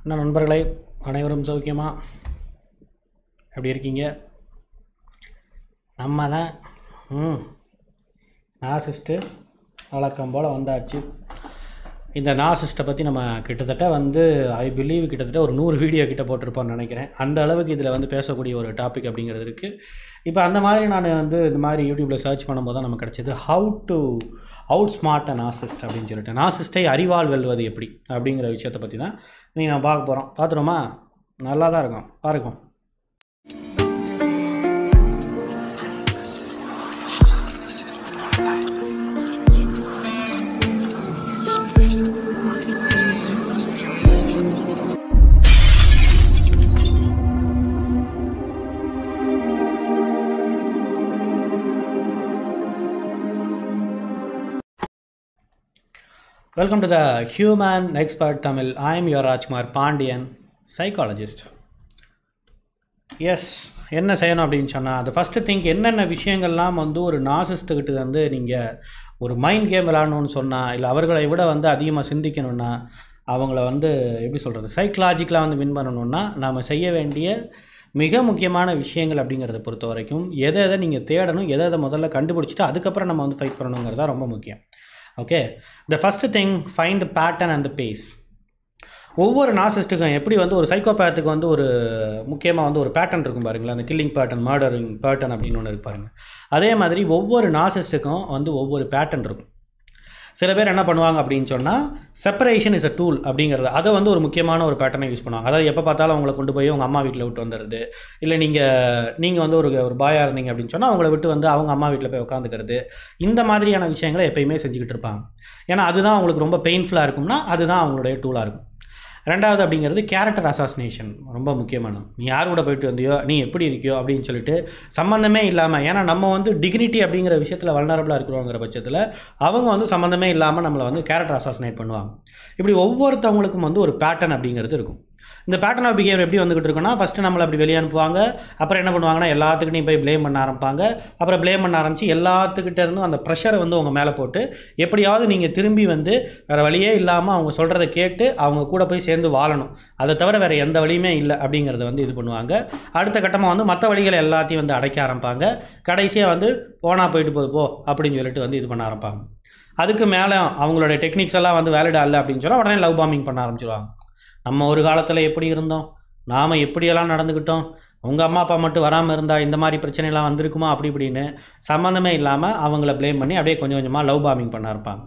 என்ன நண்பர்களே, அனைவரும் சௌக்கியமா? எப்படி இருக்கீங்க? நம்ம தான் நார்சிஸ்ட்டு வழக்கம் போல் வந்தாச்சு. இந்த நார்சிஸ்ட்டை பற்றி நம்ம கிட்டத்தட்ட ஐ பிலீவ் கிட்டத்தட்ட ஒரு 100 வீடியோ கிட்ட போட்டிருப்போம்னு நினைக்கிறேன். அந்த அளவுக்கு இதில் பேசக்கூடிய ஒரு டாபிக் அப்படிங்கிறது இருக்குது. இப்போ அந்த மாதிரி நான் இந்த மாதிரி யூடியூப்பில் சர்ச் பண்ணும்போது தான் நமக்கு கிடச்சிது how to out smart a narcissist அப்படின்னு சொல்லிட்டு, நார்சிஸ்ட்டை அறிவால் வெல்வது எப்படி அப்படிங்கிற விஷயத்தை பற்றி தான் நீங்கள் நான் பார்க்க போகிறோம். பார்த்துருமா? நல்லா தான் இருக்கும், பாருக்கும். Welcome to the Human Expert Tamil. I am your Rajkumar Pandian, psychologist. Yes, என்ன செய்யணும் அப்படின்னு சொன்னால், அது ஃபஸ்ட்டு திங்க் என்னென்ன விஷயங்கள்லாம் ஒரு நார்சிஸ்ட்டுக்கிட்ட நீங்கள் ஒரு மைண்ட் கேம் விளாடணும்னு சொன்னால், இல்லை அவர்களை விட அதிகமாக சிந்திக்கணுன்னா, அவங்கள எப்படி சொல்கிறது, சைக்கலாஜிக்கலாக வின் பண்ணணுன்னா நாம் செய்ய வேண்டிய மிக முக்கியமான விஷயங்கள் அப்படிங்கிறத பொறுத்த வரைக்கும் எதை நீங்கள் தேடணும், எதை முதல்ல கண்டுபிடிச்சிட்டு அதுக்கப்புறம் நம்ம ஃபைட் பண்ணணுங்கிறது தான் ரொம்ப முக்கியம். Okay, the first thing, find the pattern and the base. ஒவ்வொரு நார்சிஸ்ட்டுக்கும் எப்படி ஒரு சைக்கோபேத்துக்கு ஒரு முக்கியமாக ஒரு பேட்டர்ன் இருக்கும் பாருங்களேன், அந்த கில்லிங் பேட்டர்ன், மர்டரிங் பேட்டர்ன் அப்படின்னு ஒன்று இருக்கு பாருங்கள். அதே மாதிரி ஒவ்வொரு நார்சிஸ்ட்டுக்கும் ஒவ்வொரு பேட்டர்ன் இருக்கும். சில பேர் என்ன பண்ணுவாங்க அப்படின்னு சொன்னால், செப்பரேஷன் இஸ் அ டூல் அப்படிங்கிறது, அதை ஒரு முக்கியமான ஒரு பேட்டர்னை யூஸ் பண்ணுவாங்க. அதாவது எப்போ பார்த்தாலும் அவங்கள கொண்டு போய் உங்கள் அம்மா வீட்டில் விட்டு வந்துடுறது, இல்லை நீங்கள் ஒரு பாயாக இருந்தீங்க அப்படின்னு சொன்னால் அவங்கள விட்டு அவங்க அம்மா வீட்டில் போய் உட்காந்துக்கிறது, இந்த மாதிரியான விஷயங்களை எப்பயுமே செஞ்சுக்கிட்டு இருப்பாங்க. ஏன்னா அதுதான் அவங்களுக்கு ரொம்ப பெயின்ஃபுல்லாக இருக்கும்னா அதுதான் அவங்களுடைய டூலாக இருக்கும். ரெண்டாவது அப்படிங்கிறது கேரக்டர் அசாசினேஷன், ரொம்ப முக்கியமானது. நீ யார் கூட போயிட்டு வந்தியோ, நீ எப்படி இருக்கியோ அப்படின்னு சொல்லிட்டு சம்மந்தமே இல்லாமல், ஏன்னா நம்ம டிக்னிட்டி அப்படிங்கிற விஷயத்தில் வல்னரபிளாக இருக்கிறோங்கிற பட்சத்தில் அவங்க சம்மந்தமே இல்லாமல் நம்மளை கேரக்டர் அசாசினேட் பண்ணுவாங்க. இப்படி ஒவ்வொருத்தவங்களுக்கும் ஒரு பேட்டர்ன் அப்படிங்கிறது இருக்கும். இந்த பேட்டர்ன் ஆஃப் பிஹேவியர் எப்படி வந்துகிட்டு இருக்குன்னா, ஃபஸ்ட்டு நம்மளை அப்படி வெளியே அனுப்புவாங்க, அப்புறம் என்ன பண்ணுவாங்கன்னா எல்லாத்துக்கிட்டையும் போய் ப்ளேம் பண்ண ஆரம்பிப்பாங்க. அப்புறம் ப்ளேம் பண்ண ஆரம்பித்து எல்லாத்துக்கிட்ட இருந்தும் அந்த ப்ரெஷரை உங்கள் மேலே போட்டு எப்படியாவது நீங்கள் திரும்பி வேறு வழியே இல்லாமல் அவங்க சொல்கிறத கேட்டு அவங்க கூட போய் சேர்ந்து வாழணும், அதை தவிர வேறு எந்த வழியுமே இல்லை அப்படிங்கிறத இது பண்ணுவாங்க. அடுத்த கட்டமாக மற்ற வழிகளை எல்லாத்தையும் அடைக்க ஆரம்பிப்பாங்க. கடைசியாக போனால் போயிட்டு போகுது போ அப்படின்னு சொல்லிட்டு இது பண்ண ஆரம்பிப்பாங்க. அதுக்கு மேலே அவங்களோட டெக்னிக்ஸ் எல்லாம் வேலிடாக இல்லை அப்படின்னு சொன்னால் உடனே லவ் பாம்பிங் பண்ண ஆரம்பிச்சிடுவாங்க. நம்ம ஒரு காலத்தில் எப்படி இருந்தோம், நாம் எப்படியெல்லாம் நடந்துக்கிட்டோம், உங்கள் அம்மா அப்பா மட்டும் வராமல் இருந்தால் இந்த மாதிரி பிரச்சனைலாம் வந்திருக்குமா அப்படி இப்படின்னு சம்மந்தமே இல்லாமல் அவங்கள ப்ளேம் பண்ணி அப்படியே கொஞ்சம் கொஞ்சமாக லவ் பாம்பிங் பண்ண இருப்பாங்க.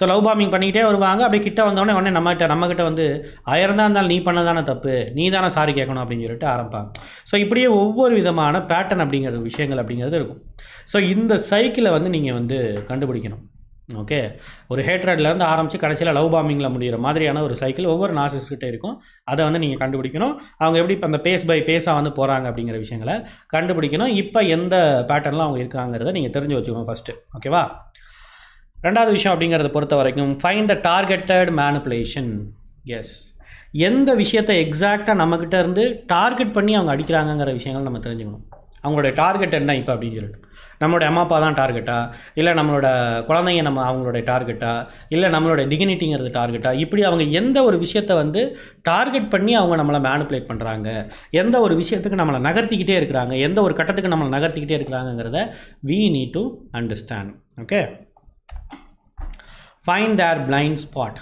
ஸோ லவ் பாம்பிங் பண்ணிக்கிட்டே வருவாங்க. அப்படியே கிட்ட வந்தோடனே நம்மக்கிட்ட ஆயிரம்தான் இருந்தாலும் நீ பண்ணதானே தப்பு, நீ தானே சாரி கேட்கணும் அப்படின்னு சொல்லிட்டு ஆரம்பிப்பாங்க. ஸோ இப்படியே ஒவ்வொரு விதமான பேட்டர்ன் அப்படிங்கிற விஷயங்கள் அப்படிங்கிறது இருக்கும். ஸோ இந்த சைக்கிளை நீங்கள் கண்டுபிடிக்கணும். ஓகே, ஒரு ஹேட்ரட்லேருந்து ஆரம்பித்து கடைசியில் லவ் பாம்பிங்கில் முடிகிற மாதிரியான ஒரு சைக்கிள் ஒவ்வொரு நார்சிஸ்ட்கிட்ட இருக்கும். அதை நீங்கள் கண்டுபிடிக்கணும். அவங்க எப்படி இப்போ அந்த பேஸ் பை பேஸாக போகிறாங்க அப்படிங்கிற விஷயங்களை கண்டுபிடிக்கணும். இப்போ எந்த பேட்டர்னில் அவங்க இருக்காங்கிறத நீங்கள் தெரிஞ்சு வச்சுக்கணும் ஃபஸ்ட்டு. ஓகேவா? ரெண்டாவது விஷயம் அப்படிங்கிறத பொறுத்த வரைக்கும், find the targeted manipulation. Yes, எந்த விஷயத்தை எக்ஸாக்டாக நம்மக்கிட்ட இருந்து டார்கெட் பண்ணி அவங்க அடிக்கிறாங்கங்கிற விஷயங்கள் நம்ம தெரிஞ்சுக்கணும். அவங்களுடைய டார்கெட் என்ன இப்போ அப்படின்னு சொல்லிட்டு, நம்மளுடைய அம்மா அப்பா தான் டார்கெட்டா, இல்லை நம்மளோட குழந்தைங்க அவங்களுடைய டார்கெட்டா, இல்லை நம்மளோட டிக்னிட்டிங்கிறது டார்கெட்டா, இப்படி அவங்க எந்த ஒரு விஷயத்தை டார்கெட் பண்ணி அவங்க நம்மளை மேனிப்புலேட் பண்ணுறாங்க, எந்த ஒரு விஷயத்துக்கு நம்மளை நகர்த்திக்கிட்டே இருக்கிறாங்க, எந்த ஒரு கட்டத்துக்கு நம்மளை நகர்த்திக்கிட்டே இருக்கிறாங்கிறத we need to understand. Okay, find their blind spot.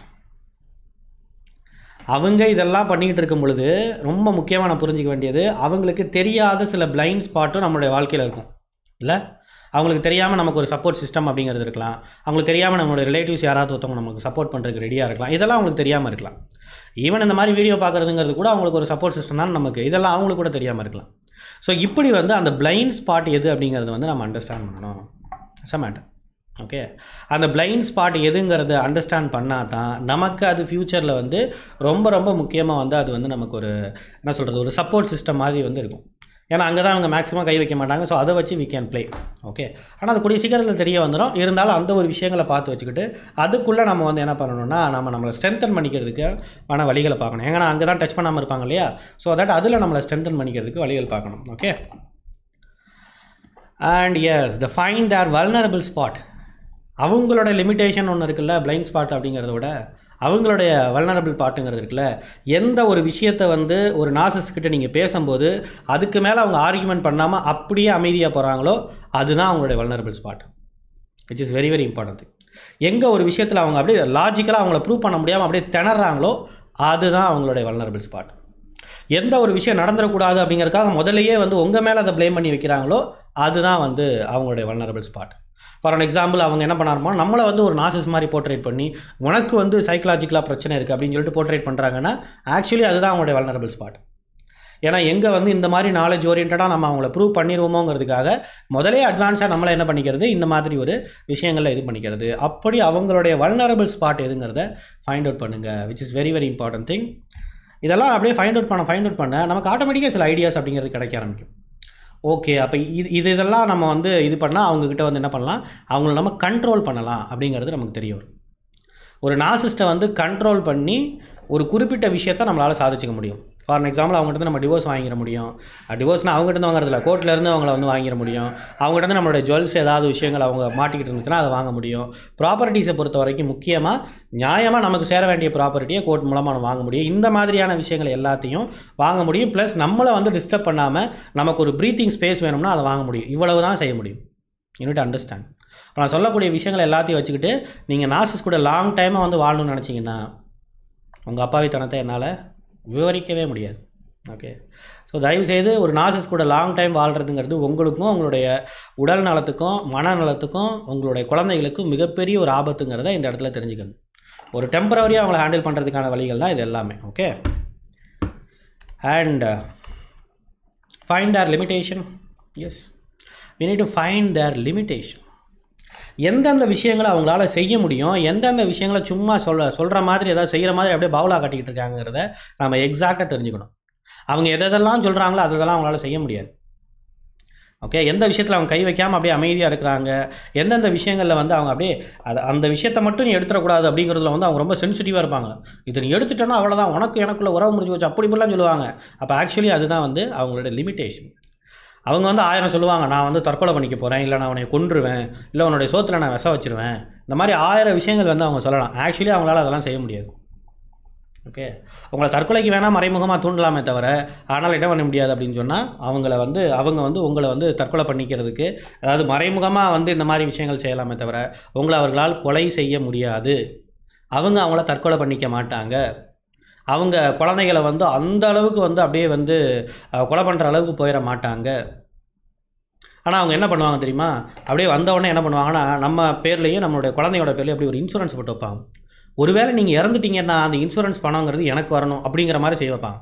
அவங்க இதெல்லாம் பண்ணிக்கிட்டு இருக்கும் பொழுது ரொம்ப முக்கியமாக நான் புரிஞ்சிக்க வேண்டியது, அவங்களுக்கு தெரியாத சில பிளைண்ட் ஸ்பாட்டும் நம்மளுடைய வாழ்க்கையில் இருக்கும். இல்லை, அவங்களுக்கு தெரியாமல் நமக்கு ஒரு சப்போர்ட் சிஸ்டம் அப்படிங்கிறது இருக்கலாம். அவங்களுக்கு தெரியாமல் நம்மளோட ரிலேட்டிவ்ஸ் யாராவது ஒருத்தவங்க நமக்கு சப்போர்ட் பண்ணுறதுக்கு ரெடியாக இருக்கலாம். இதெல்லாம் அவங்களுக்கு தெரியாமல் இருக்கலாம். ஈவன் இந்த மாதிரி வீடியோ பார்க்குறதுங்கிறது கூட அவங்களுக்கு ஒரு சப்போர்ட் சிஸ்டம் தான் நமக்கு, இதெல்லாம் அவங்களுக்கு கூட தெரியாமல் இருக்கலாம். ஸோ இப்படி அந்த பிளைண்ட் ஸ்பாட் எது அப்படிங்கிறது நம்ம அண்டர்ஸ்டாண்ட் பண்ணணும். It's a matter. ஓகே, அந்த பிளைண்ட் ஸ்பாட் எதுங்கிறத அண்டர்ஸ்டாண்ட் பண்ணால் தான் நமக்கு அது ஃப்யூச்சரில் ரொம்ப ரொம்ப முக்கியமாக அது நமக்கு ஒரு என்ன சொல்கிறது, ஒரு சப்போர்ட் சிஸ்டம் மாதிரி இருக்கும். ஏன்னா அங்கே தான் அவங்க மேக்ஸிமம் கை வைக்க மாட்டாங்க. ஸோ அதை வச்சு வி கேன் ப்ளே. ஓகே, ஆனால் அது கூடிய சீக்கிரத்தில் தெரிய வந்துடும். இருந்தாலும் அந்த ஒரு விஷயங்களை பார்த்து வச்சுக்கிட்டு அதுக்குள்ளே நம்ம என்ன பண்ணணும்னா, நம்மளை ஸ்ட்ரென்தன் பண்ணிக்கிறதுக்கு ஆன வழிகளை பார்க்கணும். ஏன்னா அங்கே தான் டச் பண்ணாமல் இருப்பாங்க இல்லையா? ஸோ தட் அதில் நம்மளை ஸ்ட்ரென்தன் பண்ணிக்கிறதுக்கு வழிகள் பார்க்கணும். Okay, and yes, the find their vulnerable spot. அவங்களோட லிமிட்டேஷன் ஒன்று இருக்குல்ல, பிளைண்ட் ஸ்பாட் அப்படிங்கிறத விட அவங்களுடைய வல்னரபிள் பார்ட்டுங்கிறது இருக்குல்ல, எந்த ஒரு விஷயத்தை வந்து ஒரு நார்சிசிஸ்ட் கிட்ட நீங்கள் பேசும்போது அதுக்கு மேலே அவங்க ஆர்கியூமெண்ட் பண்ணாமல் அப்படியே அமைதியாக போகிறாங்களோ அதுதான் அவங்களுடைய vulnerable spot, which is very very important. எங்கே ஒரு விஷயத்தில் அவங்க அப்படியே லாஜிக்கலாக அவங்கள ப்ரூவ் பண்ண முடியாமல் அப்படியே திணறாங்களோ அதுதான் அவங்களுடைய வல்னரபிள் ஸ்பாட். எந்த ஒரு விஷயம் நடந்துடக்கூடாது அப்படிங்கிறதுக்காக முதலையே வந்து உங்கள் மேலே அதை ப்ளேம் பண்ணி வைக்கிறாங்களோ அதுதான் வந்து அவங்களுடைய vulnerable spot. For an example, அவங்க என்ன பண்ணாருமோ நம்மளை வந்து ஒரு நார்சிஸ் மாதிரி போர்ட்ரேட் பண்ணி உனக்கு வந்து சைக்கலாஜிக்கலாக பிரச்சனை இருக்குது அப்படின்னு சொல்லிட்டு போர்ட்ரேட் பண்ணுறாங்கன்னா ஆக்சுவலி அதுதான் அவங்களுடைய வல்னரபிள் ஸ்பாட். ஏன்னா எங்கே வந்து இந்த மாதிரி நாலேஜ் ஓரியன்டாக நம்ம அவங்கள ப்ரூவ் பண்ணிடுவோமோங்கிறதுக்காக முதலே அட்வான்ஸாக நம்மளை என்ன பண்ணிக்கிறது, இந்த மாதிரி ஒரு விஷயங்களில் இது பண்ணிக்கிறது. அப்படி அவங்களுடைய வல்னரபிள் ஸ்பாட் எதுங்கிறத ஃபைண்ட் அவுட் பண்ணுங்கள், which is very very important thing. இதெல்லாம் அப்படியே ஃபைண்ட் அவுட் பண்ண நமக்கு ஆட்டோமேட்டிக்காக சில ஐடியாஸ் அப்படிங்கிறது கிடைக்க ஆரம்பிக்கும். ஓகே, அப்போ இதெல்லாம் நம்ம வந்து இது பண்ணால் அவங்கக்கிட்ட வந்து என்ன பண்ணலாம், அவங்கள நம்ம கண்ட்ரோல் பண்ணலாம் அப்படிங்கிறது நமக்கு தெரிய வரும். ஒரு நார்சிஸ்ட்டை வந்து கண்ட்ரோல் பண்ணி ஒரு குறிப்பிட்ட விஷயத்தை நம்மளால் சாதிச்சிக்க முடியும். ஃபார் எக்ஸாம்பிள், அவங்ககிட்ட நம்ம டிவோர்ஸ் வாங்கிட முடியும். டிவோர்ஸ்னால் அவங்ககிட்ட வாங்குறதில்ல, கோர்ட்லேருந்து அவங்கள வந்து வாங்கிட முடியும். அவங்ககிட்ட நம்மளுடைய ஜுவல்ஸ் ஏதாவது விஷயங்கள் அவங்க மாட்டிக்கிட்டு இருந்துச்சுன்னா அதை வாங்க முடியும். ப்ராப்பர்ட்டிஸை பொறுத்த வரைக்கும் முக்கியமாக நியாயமாக நமக்கு சேர வேண்டிய ப்ராப்பர்ட்டியை கோர்ட் மூலமாக நம்ம வாங்க முடியும். இந்த மாதிரியான விஷயங்கள் எல்லாத்தையும் வாங்க முடியும். ப்ளஸ் நம்மளை வந்து டிஸ்டர்ப் பண்ணாமல் நமக்கு ஒரு ப்ரீத்திங் ஸ்பேஸ் வேணும்னா அதை வாங்க முடியும். இவ்வளவு தான் செய்ய முடியும். You need to understand. இப்போ நான் சொல்லக்கூடிய விஷயங்கள் எல்லாத்தையும் வச்சுக்கிட்டு நீங்கள் நார்சிஸ் கூட லாங் டைமாக வந்து வாழணும்னு நினச்சிங்கன்னா உங்கள் அப்பாவித்தனத்தை என்னால் விவரிக்கவே முடியாது. ஓகே, ஸோ தயவுசெய்து ஒரு நார்சிஸ் கூட லாங் டைம் வாழ்கிறதுங்கிறது உங்களுக்கும் உங்களுடைய உடல் நலத்துக்கும் மனநலத்துக்கும் உங்களுடைய குழந்தைகளுக்கும் மிகப்பெரிய ஒரு ஆபத்துங்கிறத இந்த இடத்துல தெரிஞ்சுக்கணும். ஒரு டெம்பரவரியாக அவங்கள ஹேண்டில் பண்ணுறதுக்கான வழிகள் தான் இது எல்லாமே. Okay, and find their limitation. Yes, we need to find their limitation. எந்தெந்த விஷயங்களை அவங்களால செய்ய முடியும், எந்தெந்த விஷயங்களை சும்மா சொல்கிற மாதிரி ஏதாவது செய்கிற மாதிரி அப்படியே பவுலாக காட்டிக்கிட்டு இருக்காங்கிறத நம்ம எக்ஸாக்டாக தெரிஞ்சுக்கணும். அவங்க எதெல்லாம் சொல்கிறாங்களோ அதெல்லாம் அவங்களால செய்ய முடியாது. ஓகே, எந்த விஷயத்தில் அவங்க கை வைக்காமல் அப்படியே அமைதியாக இருக்கிறாங்க, எந்தெந்த விஷயங்களில் வந்து அவங்க அப்படியே அந்த விஷயத்தை மட்டும் நீ எடுத்துடக்கூடாது அப்படிங்கிறதுல வந்து அவங்க ரொம்ப சென்சிட்டிவாக இருப்பாங்க. இது நீ எடுத்துட்டோன்னா அவ்வளோதான், உனக்கு எனக்குள்ள உறவு முடிஞ்சு வச்சு அப்படி இப்படிலாம் சொல்லுவாங்க. அப்போ ஆக்சுவலி அதுதான் வந்து அவங்களோட லிமிட்டேஷன். அவங்க வந்து 1000 சொல்லுவாங்க, நான் வந்து தற்கொலை பண்ணிக்க போகிறேன், இல்லை நான் உன்னை கொன்றுவேன், இல்லை உன்னுடைய சோத்தில் நான் விஷம் வச்சுருவேன், இந்த மாதிரி 1000 விஷயங்கள் வந்து அவங்க சொல்லலாம். ஆக்சுவலி அவங்களால அதெல்லாம் செய்ய முடியாது. ஓகே, உங்களை தற்கொலைக்கு வேணால் மறைமுகமாக தூண்டலாமே தவிர ஆனால் என்ன பண்ண முடியாது அப்படின்னு சொன்னால் அவங்க வந்து உங்களை வந்து தற்கொலை பண்ணிக்கிறதுக்கு, அதாவது மறைமுகமாக வந்து இந்த மாதிரி விஷயங்கள் செய்யலாமே தவிர உங்களை அவர்களால் கொலை செய்ய முடியாது. அவங்கள தற்கொலை பண்ணிக்க மாட்டாங்க. அவங்க குழந்தைகளை வந்து அந்த அளவுக்கு வந்து அப்படியே வந்து கொலை பண்ணுற அளவுக்கு போயிட மாட்டாங்க. ஆனால் அவங்க என்ன பண்ணுவாங்க தெரியுமா, அப்படியே வந்தவுடனே என்ன பண்ணுவாங்கன்னா நம்ம பேர்லேயும் நம்மளுடைய குழந்தையோட பேர்லேயும் அப்படி ஒரு இன்சூரன்ஸ் போட்டு வைப்பாங்க. ஒருவேளை நீங்கள் இறந்துட்டீங்கன்னா அந்த இன்சூரன்ஸ் பணங்கிறது எனக்கு வரணும் அப்படிங்கிற மாதிரி செய்ய வைப்பாங்க.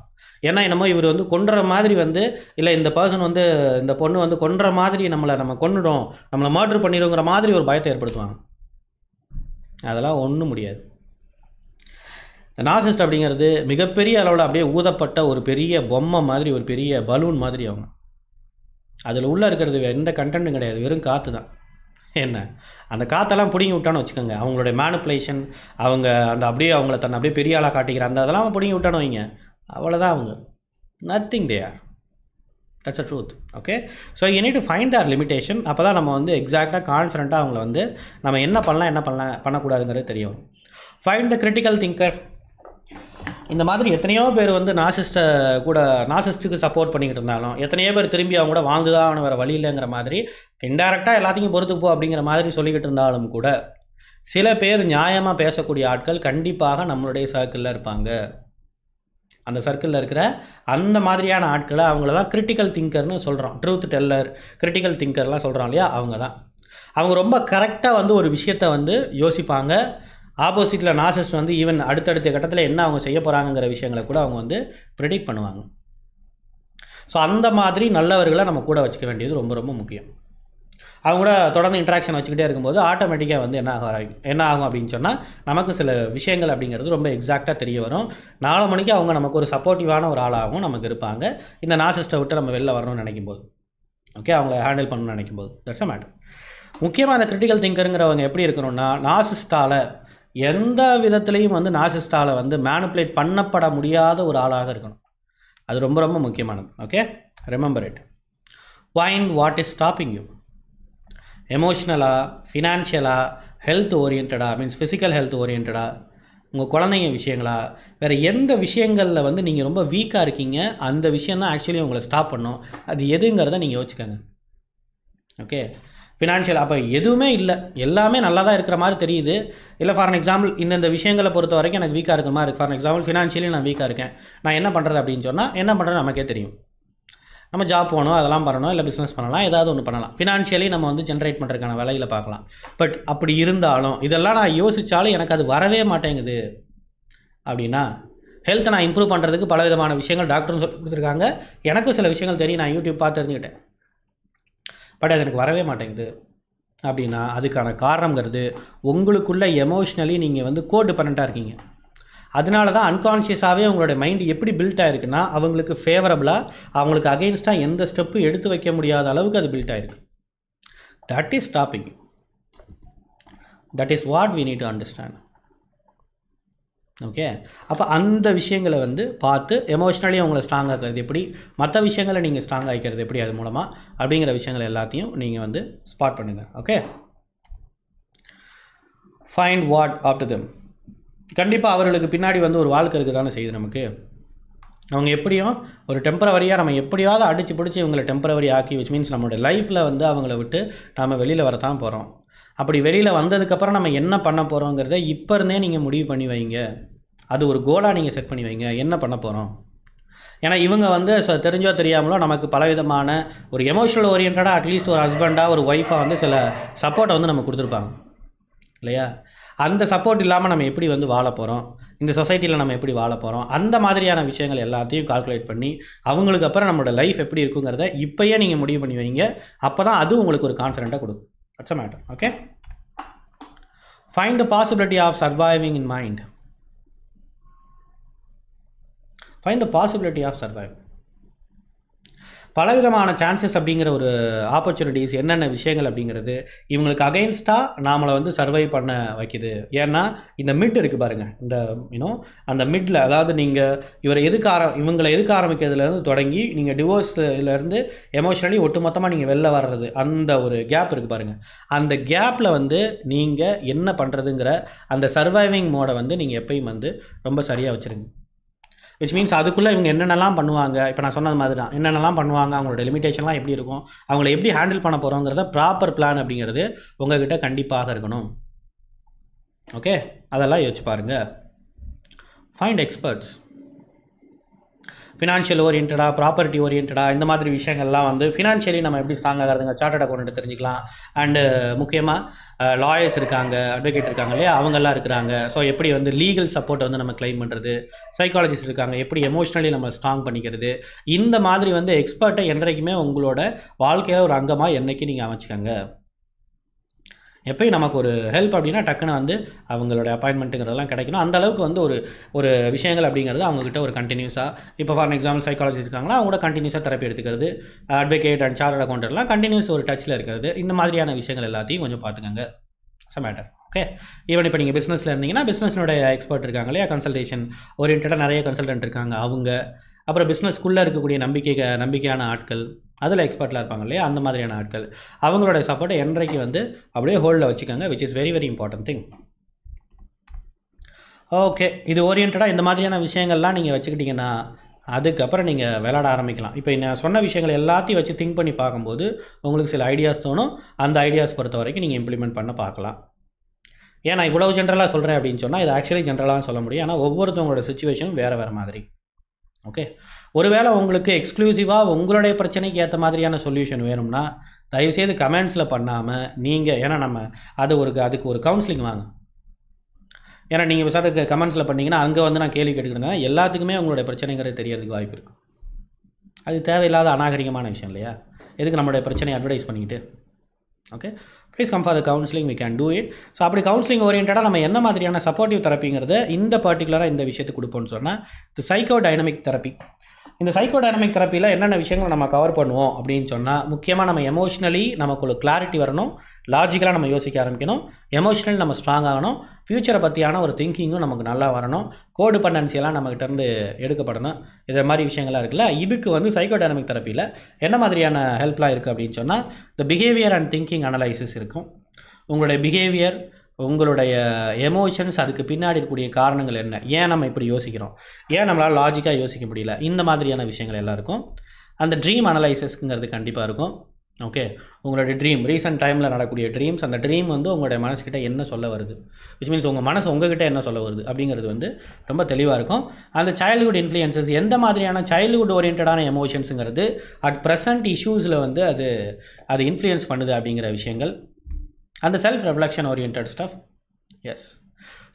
ஏன்னா என்னமோ இவர் வந்து கொன்ற மாதிரி வந்து, இல்லை இந்த பர்சன் வந்து இந்த பொண்ணு வந்து கொன்ற மாதிரி நம்ம கொன்னுடும், நம்மளை மர்டர் பண்ணிடுங்கிற மாதிரி ஒரு பயத்தை ஏற்படுத்துவாங்க. அதெல்லாம் ஒன்றும் முடியாது. நார்சிஸ்ட் அப்படிங்கிறது மிகப்பெரிய அளவில் அப்படியே ஊதப்பட்ட ஒரு பெரிய பொம்மை மாதிரி, ஒரு பெரிய பலூன் மாதிரி. அவங்க அதில் உள்ளே இருக்கிறது எந்த கண்டென்ட்டும் கிடையாது, வெறும் காற்று தான். என்ன அந்த காற்றெல்லாம் பிடிங்கி விட்டான்னு வச்சுக்கோங்க, அவங்களுடைய மேனிப்புலேஷன், அவங்க அந்த அப்படியே அவங்கள தன்னை அப்படியே பெரிய ஆளாக காட்டிக்கிற அந்த அதெல்லாம் பிடிங்கி விட்டான்னு வைங்க, அவ்வளோதான். அவங்க nothing they are. That's a truth. Okay, so you need to find their limitation. அப்போ தான் நம்ம வந்து எக்ஸாக்டாக கான்ஃபிடென்ட்டாக அவங்கள வந்து நம்ம என்ன பண்ணக்கூடாதுங்கிறது தெரியும். Find the critical thinker. இந்த மாதிரி எத்தனையோ பேர் வந்து நார்சிஸ்ட்டுக்கு சப்போர்ட் பண்ணிக்கிட்டு இருந்தாலும், எத்தனையோ பேர் திரும்பி அவங்க கூட வாழ்ந்துதான் அவனை வேறு வழி இல்லைங்கிற மாதிரி இன்டெரக்டாக எல்லாத்தையும் பொறுத்துக்கு போ அப்படிங்கிற மாதிரி சொல்லிக்கிட்டு இருந்தாலும் கூட சில பேர் நியாயமாக பேசக்கூடிய ஆட்கள் கண்டிப்பாக நம்மளுடைய சர்க்கிளில் இருப்பாங்க. அந்த சர்க்கிளில் இருக்கிற அந்த மாதிரியான ஆட்களை அவங்கள தான் கிரிட்டிக்கல் திங்கர்னு சொல்கிறோம். ட்ரூத் டெல்லர், கிரிட்டிக்கல் திங்கர்லாம் சொல்கிறோம் இல்லையா, அவங்க ரொம்ப கரெக்டாக வந்து ஒரு விஷயத்தை வந்து யோசிப்பாங்க. ஆப்போசிட்டில் நார்சிஸ்ட் வந்து ஈவன் அடுத்தடுத்த கட்டத்தில் என்ன அவங்க செய்ய போகிறாங்கிற விஷயங்களை கூட அவங்க வந்து ப்ரெடிக்ட் பண்ணுவாங்க. ஸோ அந்த மாதிரி நல்லவர்களை நம்ம கூட வச்சுக்க வேண்டியது ரொம்ப ரொம்ப முக்கியம். அவங்க கூட தொடர்ந்து இன்ட்ராக்ஷன் வச்சுக்கிட்டே இருக்கும்போது ஆட்டோமேட்டிக்காக வந்து என்ன ஆகும் அப்படின்னு சொன்னால் நமக்கு சில விஷயங்கள் அப்படிங்கிறது ரொம்ப எக்ஸாக்டாக தெரிய வரும். 4 மணிக்கு அவங்க நமக்கு ஒரு சப்போர்ட்டிவான ஒரு ஆளாகவும் நமக்கு இருப்பாங்க, இந்த நார்சிஸ்ட்டை விட்டு நம்ம வெளில வரணும்னு நினைக்கும்போது. ஓகே, அவங்கள ஹேண்டில் பண்ணணும்னு நினைக்கும்போது. That's a matter. முக்கியமாக அந்த கிரிட்டிக்கல் திங்கருங்கிறவங்க எப்படி இருக்கணும்னா, நார்சிஸ்டால் எந்த விதத்துலேயும் வந்து நார்சிஸ்டால் வந்து மேனிப்புலேட் பண்ணப்பட முடியாத ஒரு ஆளாக இருக்கணும். அது ரொம்ப ரொம்ப முக்கியமானது. Okay, remember it. Find what is stopping you. எமோஷ்னலாக, ஃபினான்ஷியலாக, ஹெல்த் ஓரியன்டாக, மீன்ஸ் ஃபிசிக்கல் ஹெல்த் ஓரியன்டாக, உங்கள் குழந்தைங்க விஷயங்களா, வேறு எந்த விஷயங்களில் வந்து நீங்கள் ரொம்ப வீக்காக இருக்கீங்க, அந்த விஷயம் தான் ஆக்சுவலி உங்களை ஸ்டாப் பண்ணும். அது எதுங்கிறத நீங்கள் யோசிச்சுக்கோங்க. ஓகே, ஃபினான்ஷியல் அப்போ எதுவுமே இல்லை, எல்லாமே நல்லா தான் இருக்கிற மாதிரி தெரியுது. இல்லை ஃபார் எக்ஸாம்பிள் இந்தந்த விஷயங்களை பொறுத்த வரைக்கும் எனக்கு வீக்காக இருக்கிற மாதிரி இருக்குது. ஃபார் எக்ஸாம்பிள் ஃபினான்ஷியலி நான் வீக்காக இருக்கேன், நான் என்ன பண்ணுறது அப்படின்னு சொன்னால், என்ன பண்ணுறது நமக்கே தெரியும். நம்ம ஜாப் போகணும், அதெல்லாம் பண்ணணும், இல்லை பிஸ்னஸ் பண்ணலாம், ஏதாவது ஒன்று பண்ணலாம். ஃபினான்ஷியலி நம்ம வந்து ஜென்ரேட் பண்ணுறதுக்கான வேலைகளை பார்க்கலாம். பட் அப்படி இருந்தாலும் இதெல்லாம் நான் யோசித்தாலும் எனக்கு அது வரவே மாட்டேங்குது அப்படின்னா, ஹெல்த்தை நான் இம்ப்ரூவ் பண்ணுறதுக்கு பல விதமான விஷயங்கள் டாக்டரும் சொல்லி கொடுத்துருக்காங்க. எனக்கும் சில விஷயங்கள் தெரியும், நான் யூடியூப் பார்த்து தெரிஞ்சுக்கிட்டேன். பட் அது எனக்கு வரவே மாட்டேங்குது அப்படின்னா, அதுக்கான காரணங்கிறது உங்களுக்குள்ளே எமோஷ்னலி நீங்கள் வந்து கோடிபெண்டண்ட்டாக இருக்கீங்க. அதனால தான் அன்கான்ஷியஸாகவே உங்களோட மைண்டு எப்படி பில்ட் ஆகிருக்குன்னா, அவங்களுக்கு ஃபேவரபுளாக, அவங்களுக்கு அகெயின்ஸ்டாக எந்த ஸ்டெப்பு எடுத்து வைக்க முடியாத அளவுக்கு அது பில்ட் ஆகிருக்கு. That is stopping. That is what we need to understand. Okay, அப்போ அந்த விஷயங்களை வந்து பார்த்து எமோஷ்னலி அவங்கள ஸ்ட்ராங் ஆகிறது எப்படி, மற்ற விஷயங்களை நீங்கள் ஸ்ட்ராங் ஆகிக்கிறது எப்படி, அது மூலமாக அப்படிங்கிற விஷயங்கள் எல்லாத்தையும் நீங்கள் வந்து ஸ்பாட் பண்ணுங்கள். Okay, find what after them. கண்டிப்பாக அவர்களுக்கு பின்னாடி வந்து ஒரு வாழ்க்கை இருக்குது தானே செய்யுது நமக்கு. அவங்க எப்படியும் ஒரு டெம்பரவரியாக நம்ம எப்படியாவது அடித்து பிடிச்சி இவங்களை டெம்பரவரி ஆக்கி, விச் மீன்ஸ் நம்மளோட லைஃப்பில் வந்து அவங்கள விட்டு நம்ம வெளியில் வரத்தான் போகிறோம். அப்படி வெளியில் வந்ததுக்கப்புறம் நம்ம என்ன பண்ண போகிறோங்கிறத இப்போ இருந்தே நீங்கள் முடிவு பண்ணி வைங்க. அது ஒரு கோலாக நீங்கள் செட் பண்ணி வைங்க, என்ன பண்ண போகிறோம். ஏன்னா இவங்க வந்து தெரிஞ்சோ தெரியாமலோ நமக்கு பலவிதமான ஒரு எமோஷனல் ஓரியன்டாக அட்லீஸ்ட் ஒரு ஹஸ்பண்டாக ஒரு ஒய்ஃபாக வந்து சில சப்போர்ட்டை வந்து நம்ம கொடுத்துருப்பாங்க இல்லையா. அந்த சப்போர்ட் இல்லாமல் நம்ம எப்படி வந்து வாழ போகிறோம், இந்த சொசைட்டியில் நம்ம எப்படி வாழ போகிறோம், அந்த மாதிரியான விஷயங்கள் எல்லாத்தையும் கால்குலேட் பண்ணி அவங்களுக்கு அப்புறம் நம்மளோட லைஃப் எப்படி இருக்குங்கிறத இப்போயே நீங்கள் முடிவு பண்ணி வைங்க. அப்போ தான் அது உங்களுக்கு ஒரு கான்ஃபிடென்ட்டாக கொடுக்கும். That's a matter. Okay, find the possibility of surviving in mind. Find the possibility of survive. பலவிதமான சான்சஸ் அப்படிங்கிற ஒரு ஆப்பர்ச்சுனிட்டிஸ் என்னென்ன விஷயங்கள் அப்படிங்கிறது இவங்களுக்கு அகெயின்ஸ்டாக நாமளை வந்து சர்வை பண்ண வைக்குது. ஏன்னா இந்த மிட் இருக்குது பாருங்கள், இந்த அந்த மிட்டில், அதாவது நீங்கள் இவங்களை எதுக்க ஆரம்பிக்கிறதுலேருந்து தொடங்கி நீங்கள் டிவோர்ஸ்லேருந்து எமோஷனலி ஒட்டுமொத்தமாக நீங்கள் வெளில வர்றது, அந்த ஒரு கேப் இருக்குது பாருங்கள். அந்த கேப்பில் வந்து நீங்கள் என்ன பண்ணுறதுங்கிற அந்த சர்வைவிங் மோடை வந்து நீங்கள் எப்பயும் வந்து ரொம்ப சரியாக வச்சுருங்க. விச் மீன்ஸ் அதுக்குள்ளே இவங்க என்னென்னலாம் பண்ணுவாங்க, இப்போ நான் சொன்னது மாதிரி தான், என்னென்னலாம் பண்ணுவாங்க, அவங்களோட லிமிட்டேஷன்லாம் எப்படி இருக்கும், அவங்கள எப்படி ஹேண்டில் பண்ண போகிறோங்கிறத ப்ராப்பர் பிளான் அப்படிங்கிறது உங்கள்கிட்ட கண்டிப்பாக இருக்கணும். ஓகே, அதெல்லாம் யோசிச்சு பாருங்கள். Find experts. ஃபினான்ஷியல் ஓரியன்டாக, ப்ராப்பர்ட்டி ஓரியன்டாக, இந்த மாதிரி விஷயங்கள்லாம் வந்து ஃபினான்ஷியலி நம்ம எப்படி ஸ்ட்ராங் ஆகிறதுங்க சார்ட்டர்ட் அக்கௌண்ட் தெரிஞ்சுக்கலாம். அண்டு முக்கியமாக லாயர்ஸ் இருக்காங்க, அட்வொகேட் இருக்காங்க இல்லையா, அவங்கெல்லாம் இருக்கிறாங்க. ஸோ எப்படி வந்து லீகல் சப்போர்ட் வந்து நம்ம கிளைம் பண்ணுறது, சைக்காலஜிஸ்ட் இருக்காங்க, எப்படி எமோஷ்னலி நம்ம ஸ்ட்ராங் பண்ணிக்கிறது, இந்த மாதிரி வந்து எக்ஸ்பர்ட்டை என்றைக்குமே உங்களோட வாழ்க்கையில் ஒரு அங்கமாக என்றைக்கு நீங்கள் அமைச்சிக்கோங்க. எப்போயும் நமக்கு ஒரு ஹெல்ப் அப்படின்னா டக்குன்னு வந்து அவங்களோட அப்பாயின்மெண்ட்டுங்கிறதெல்லாம் கிடைக்கணும். அந்த அளவுக்கு வந்து ஒரு விஷயங்கள் அப்படிங்கிறது அவங்ககிட்ட ஒரு கண்டினியூஸாக, இப்போ ஃபார் எக்ஸாம்பிள் சைக்காலஜி இருக்காங்களா, அவங்க கூட கண்டினியூஸாக தெரப்பி எடுத்துக்கிறது, அட்வொகேட் அண்ட் சார்ட்டர்ட் அக்கௌண்டெல்லாம் கண்டினியூஸ் ஒரு டச்சில் இருக்கிறது, இந்த மாதிரியான விஷயங்கள் எல்லாத்தையும் கொஞ்சம் பார்த்துக்கோங்க. It's matter. ஓகே, ஈவன் இப்போ நீங்கள் பிஸ்னஸில் இருந்தீங்கன்னா பிஸ்னஸினுடைய எக்ஸ்பர்ட் இருக்காங்க இல்லையா, கன்சல்டேஷன் ஓரியன்டாக நிறைய கன்சல்டன்ட் இருக்காங்க அவங்க, அப்புறம் பிஸ்னஸ்க்குள்ளே இருக்கக்கூடிய நம்பிக்கையான ஆட்கள், அதில் எக்ஸ்பர்ட்லாம் இருப்பாங்க இல்லையா, அந்த மாதிரியான ஆட்கள், அவங்களோட சப்போர்ட்டை என்றைக்கு வந்து அப்படியே ஹோல்டில் வச்சுக்கோங்க, which is very very important thing. Okay, இது ஓரியன்டாக இந்த மாதிரியான விஷயங்கள்லாம் நீங்கள் வச்சுக்கிட்டிங்கன்னா அதுக்கப்புறம் நீங்கள் விளையாட ஆரம்பிக்கலாம். இப்போ நான் சொன்ன விஷயங்கள் எல்லாத்தையும் வச்சு திங்க் பண்ணி பார்க்கும்போது உங்களுக்கு சில ஐடியாஸ் தோணும். அந்த ஐடியாஸ் பொறுத்த வரைக்கும் நீங்கள் இம்ப்ளிமெண்ட் பண்ண பார்க்கலாம். ஏன் நான் இவ்வளவு ஜென்ரலாக சொல்கிறேன் அப்படின்னு சொன்னால் இது ஆக்சுவலி ஜென்ரலாக சொல்ல முடியும். ஆனால் ஒவ்வொருத்தவங்களோட சுச்சுவேஷனும் வேறு மாதிரி. ஓகே, ஒருவேளை உங்களுக்கு எக்ஸ்க்ளூசிவாக உங்களுடைய பிரச்சனைக்கு ஏற்ற மாதிரியான சொல்யூஷன் வேணும்னா தயவுசெய்து கமெண்ட்ஸில் பண்ணாமல் நீங்கள், ஏன்னா நம்ம அதுக்கு ஒரு கவுன்சிலிங் வாங்க. ஏன்னா நீங்கள் விசாரத்துக்கு கமெண்ட்ஸில் பண்ணிங்கன்னா அங்கே வந்து நான் கேள்வி கேட்டுக்கிறேங்க, எல்லாத்துக்குமே உங்களுடைய பிரச்சனைங்கிறது தெரியறதுக்கு வாய்ப்பு இருக்குது. அது தேவையில்லாத அநாகரிகமான விஷயம் இல்லையா, எதுக்கு நம்மளுடைய பிரச்சனையை அட்வர்டைஸ் பண்ணிக்கிட்டு. Okay, please come for the counselling, we can do it. So அப்படி கவுன்சிலிங் ஓரியன்டாக நம்ம என்ன மாதிரியான சப்போர்ட்டிவ் தெரப்பிங்கிறத இந்த பர்டிகுலராக இந்த விஷயத்துக்கு கொடுப்போம்னு சொன்னால் இது சைக்கோ டைனமிக் தெரப்பி. இந்த சைக்கோ டைனமிக் தெரப்பியில் என்னென்ன விஷயங்களை நம்ம கவர் பண்ணுவோம் அப்படின்னு சொன்னால், முக்கியமாக நம்ம எமோஷ்னலி நமக்கு ஒரு கிளாரிட்டி வரணும், லாஜிக்கலாக நம்ம யோசிக்க ஆரம்பிக்கணும், எமோஷ்னலி நம்ம ஸ்ட்ராங் ஆகணும், ஃப்யூச்சரை பற்றியான ஒரு திங்கிங்கும் நமக்கு நல்லா வரணும், கோடிபெண்டன்சியெல்லாம் நம்மகிட்டேருந்து எடுக்கப்படணும். இதை மாதிரி விஷயங்கள்லாம் இருக்குல்ல, இதுக்கு வந்து சைக்கோ டைனமிக் தெரப்பியில் என்ன மாதிரியான ஹெல்ப்லாம் இருக்குது அப்படின்னு சொன்னால், இந்த பிஹேவியர் அண்ட் திங்கிங் அனலைசிஸ் இருக்கும். உங்களுடைய பிஹேவியர், உங்களுடைய எமோஷன்ஸ், அதுக்கு பின்னாடி இருக்கக்கூடிய காரணங்கள் என்ன, ஏன் நம்ம இப்படி யோசிக்கிறோம், ஏன் நம்மளால் லாஜிக்காக யோசிக்க முடியல, இந்த மாதிரியான விஷயங்கள் எல்லாம் இருக்கும். அந்த ட்ரீம் அனலைசிஸ்ங்கிறது கண்டிப்பாக இருக்கும். ஓகே, உங்களுடைய ட்ரீம், ரீசெண்ட் டைமில் நடக்கக்கூடிய ட்ரீம்ஸ், அந்த ட்ரீம் வந்து உங்களுடைய மனசுக்கிட்ட என்ன சொல்ல வருது, விச் மீன்ஸ் உங்கள் மனசு உங்ககிட்ட என்ன சொல்ல வருது அப்படிங்கிறது வந்து ரொம்ப தெளிவாக இருக்கும். அந்த சைல்டுஹுட் இன்ஃப்ளூயன்சஸ், எந்த மாதிரியான சைல்டுஹுட் ஓரியன்டான எமோஷன்ஸுங்கிறது அட் ப்ரெசன்ட் இஷ்யூஸில் வந்து அது இன்ஃப்ளூயன்ஸ் பண்ணுது அப்படிங்கிற விஷயங்கள். அந்த self reflection orient stuff. Yes,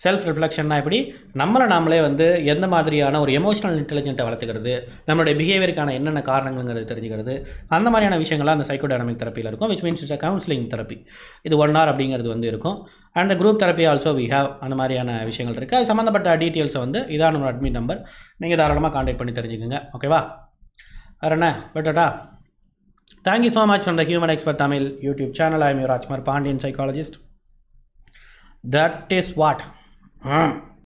self ரிஃப்ளெக்ஷன்னா எப்படி நம்மளை நாமளே வந்து எந்த மாதிரியான ஒரு எமோஷனல் இன்டெலிஜென்ட்டை வளர்த்துக்கிறது, நம்மளுடைய பிஹேவியருக்கான என்னென்ன காரணங்கள்ங்கிறது தெரிஞ்சுக்கிறது, அந்த மாதிரியான விஷயங்கள்லாம் அந்த சைக்கோடைனமிக் தெரப்பியில் இருக்கும். Which means it's counselling therapy. இது 1 hour அப்படிங்கிறது வந்து இருக்கும். And group therapy also we have. அந்த மாதிரியான விஷயங்கள் இருக்குது. அது சம்மந்தப்பட்ட டீட்டெயில்ஸை வந்து இதான் நம்ம அட்மிட் நம்பர், நீங்கள் தாராளமாக கான்டாக்ட் பண்ணி தெரிஞ்சுக்கோங்க. ஓகேவா? வேறு என்ன பெட்டடா? Thank you so much from the human expert Tamil YouTube channel. I am your Rajkumar Pandian, psychologist. That is what.